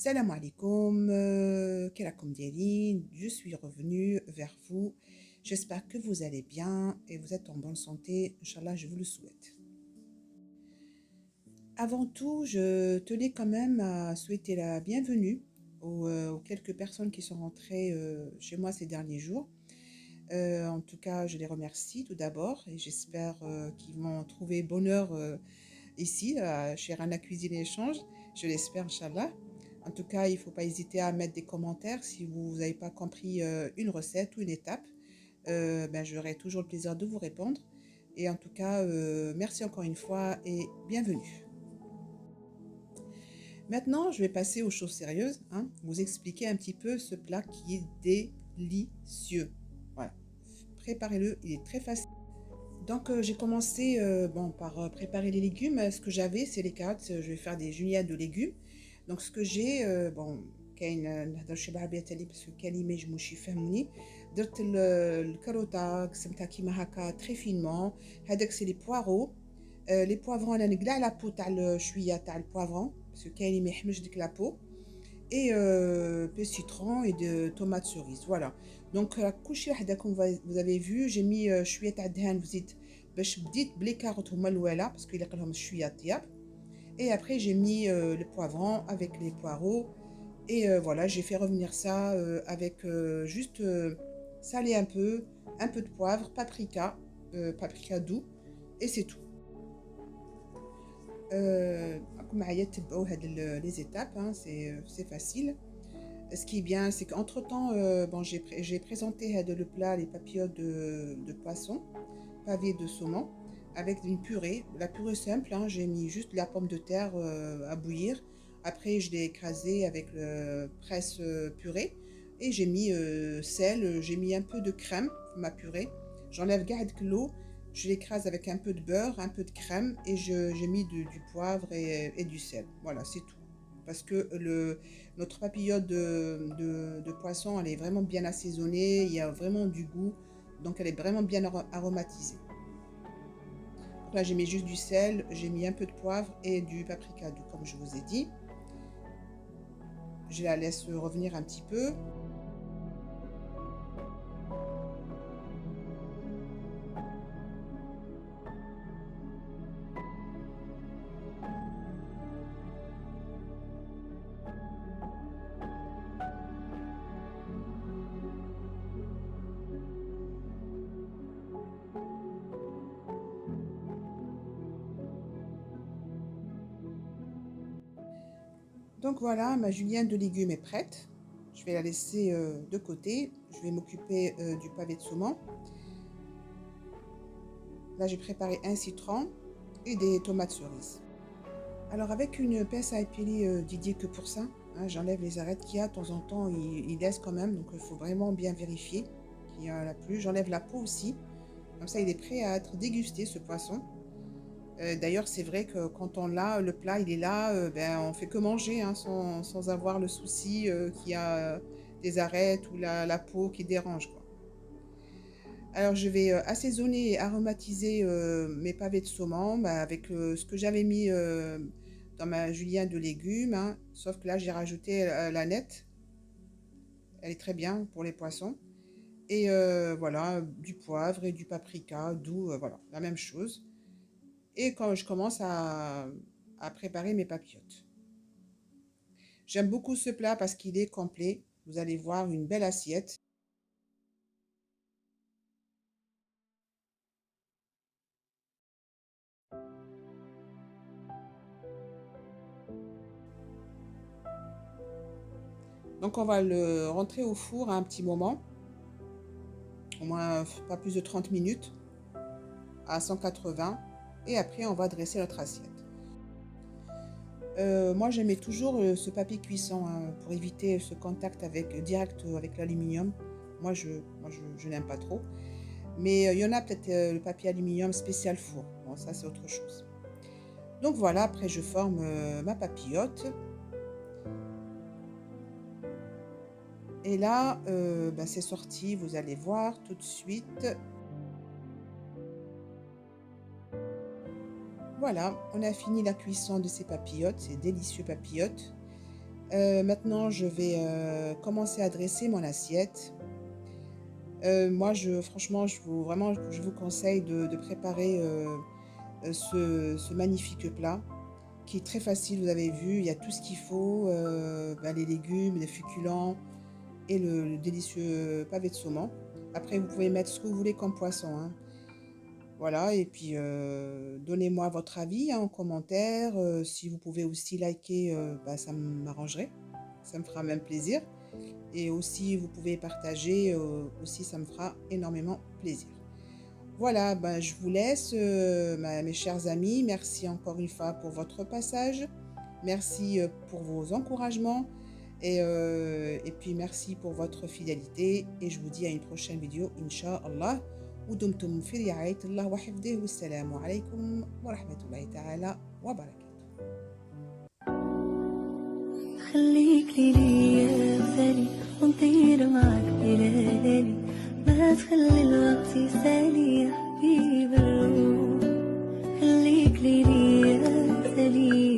Salam alaikum, kelakum dialine, je suis revenue vers vous. J'espère que vous allez bien et vous êtes en bonne santé. Inch'Allah, je vous le souhaite. Avant tout, je tenais quand même à souhaiter la bienvenue aux quelques personnes qui sont rentrées chez moi ces derniers jours. En tout cas, je les remercie tout d'abord et j'espère qu'ils vont trouver bonheur ici, chez Rana Cuisine et Échange. Je l'espère, Inch'Allah. En tout cas, il ne faut pas hésiter à mettre des commentaires si vous n'avez pas compris une recette ou une étape. J'aurai toujours le plaisir de vous répondre. Et en tout cas, merci encore une fois et bienvenue. Maintenant, je vais passer aux choses sérieuses, hein, vous expliquer un petit peu ce plat qui est délicieux. Voilà, préparez-le, il est très facile. Donc, j'ai commencé par préparer les légumes. Ce que j'avais, c'est les carottes. Je vais faire des juliennes de légumes. Donc, ce que j'ai, كاين نهضر شي بالعربية تالي باسكو كلمة يجموش يفهموني. درت الكاروطة قسمتها كيما هكا تري فينمون. هذاك سي لي بوارو. لي بوافرون انا نقلع لابو تاع شوية تاع البوافرون باسكو كاين اللي ما يحملش ديك لابو. Et peu de citron et de tomates cerises. Voilà. Donc, كلشي وحده comme vous avez vu, j'ai mis شوية تاع دهان في زيت باش بديت بلي كاروت هما الوالا باسكو يليق لهم شوية طياب. Et après, j'ai mis le poivron avec les poireaux. Et voilà, j'ai fait revenir ça avec juste salé un peu de poivre, paprika doux, et c'est tout. راكم معايا تتبعوا هاد les étapes, hein, c'est facile. Ce qui est bien, c'est qu'entre-temps, j'ai présenté le plat, les papillotes de poisson, pavés de saumon, avec une purée. La purée simple, hein, j'ai mis juste la pomme de terre à bouillir. Après, je l'ai écrasé avec le presse purée. Et j'ai mis sel, j'ai mis un peu de crème, ma purée. J'enlève garde l'eau, je l'écrase avec un peu de beurre, un peu de crème. Et j'ai mis du poivre et du sel. Voilà, c'est tout. Parce que notre papillote de poisson, elle est vraiment bien assaisonnée, il y a vraiment du goût, donc elle est vraiment bien aromatisée. Donc là, j'ai mis juste du sel, j'ai mis un peu de poivre et du paprika doux, comme je vous ai dit. Je la laisse revenir un petit peu. Donc voilà, ma julienne de légumes est prête. Je vais la laisser de côté. Je vais m'occuper du pavé de saumon. Là, j'ai préparé un citron et des tomates cerises. Alors, avec une pince à épiler dédiée que pour ça, hein, j'enlève les arêtes qu'il y a. De temps en temps, il laisse quand même. Donc, il faut vraiment bien vérifier qu'il n'y en a plus. J'enlève la peau aussi. Comme ça, il est prêt à être dégusté, ce poisson. D'ailleurs, c'est vrai que quand on l'a, le plat, il est là, on fait que manger, hein, sans avoir le souci qu'il y a des arêtes ou la peau qui dérange, quoi. Alors, je vais assaisonner et aromatiser mes pavés de saumon avec ce que j'avais mis dans ma julienne de légumes, hein. Sauf que là, j'ai rajouté la nette. Elle est très bien pour les poissons. Et voilà, du poivre et du paprika doux, voilà, la même chose. Et quand je commence à préparer mes papillotes. J'aime beaucoup ce plat parce qu'il est complet. Vous allez voir une belle assiette. Donc on va le rentrer au four à un petit moment, au moins pas plus de 30 minutes, à 180. Et après on va dresser notre assiette. Moi j'aimais toujours ce papier cuisson, hein, pour éviter ce contact direct avec l'aluminium. Je n'aime pas trop. Mais il y en a peut-être le papier aluminium spécial four. Bon, ça c'est autre chose. Donc voilà, après je forme ma papillote. Et là, c'est sorti, vous allez voir tout de suite. Voilà, on a fini la cuisson de ces papillotes, ces délicieux papillotes. Maintenant, je vais commencer à dresser mon assiette. Moi, franchement, je vous conseille de préparer ce magnifique plat qui est très facile. Vous avez vu, il y a tout ce qu'il faut, ben, les légumes, les féculents et le délicieux pavé de saumon. Après, vous pouvez mettre ce que vous voulez comme poisson, hein. Voilà, et puis donnez-moi votre avis, hein, en commentaire. Si vous pouvez aussi liker, bah, ça m'arrangerait. Ça me fera même plaisir. Et aussi, vous pouvez partager, aussi, ça me fera énormément plaisir. Voilà, ben, je vous laisse, mes chers amis. Merci encore une fois pour votre passage. Merci pour vos encouragements. Et puis, merci pour votre fidélité. Et je vous dis à une prochaine vidéo, Inch'Allah. ودمتم في رعاية الله وحفظه والسلام عليكم ورحمة الله تعالى وبركاته. خليك ليا مثالي ونطير معاك بليالي، ما تخلي الوقت يسالي يا حبيب الروح. خليك ليا مثالي